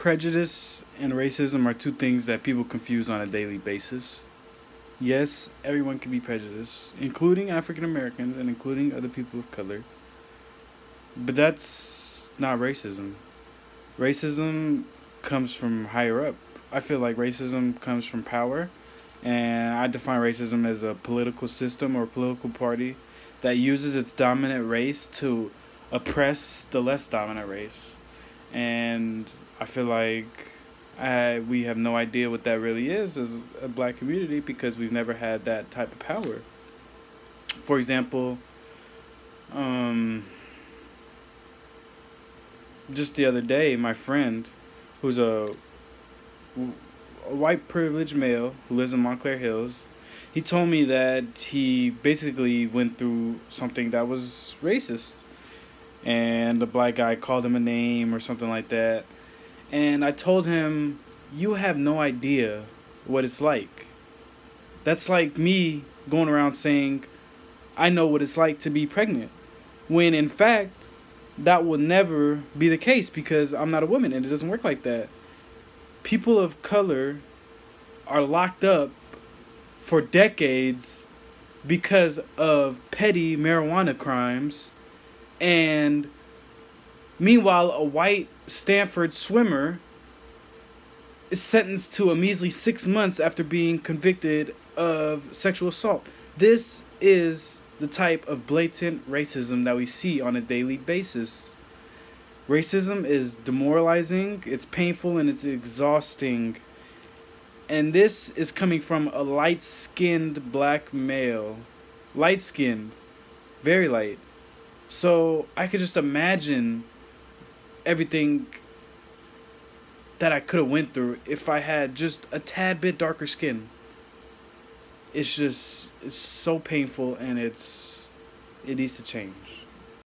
Prejudice and racism are two things that people confuse on a daily basis. Yes, everyone can be prejudiced, including African Americans and including other people of color. But that's not racism. Racism comes from higher up. I feel like racism comes from power, and I define racism as a political system or political party that uses its dominant race to oppress the less dominant race. And I feel like we have no idea what that really is as a black community because we've never had that type of power. For example, just the other day, my friend, who's a white privileged male who lives in Montclair Hills, he told me that he basically went through something that was racist. And the black guy called him a name or something like that. And I told him, you have no idea what it's like. That's like me going around saying, I know what it's like to be pregnant. When in fact, that will never be the case because I'm not a woman and it doesn't work like that. People of color are locked up for decades because of petty marijuana crimes. And meanwhile, a white Stanford swimmer is sentenced to a measly 6 months after being convicted of sexual assault. This is the type of blatant racism that we see on a daily basis. Racism is demoralizing, it's painful, and it's exhausting. And this is coming from a light-skinned black male. Light-skinned. Very light. So I could just imagine everything that I could have went through if I had just a tad bit darker skin. It's so painful and it needs to change.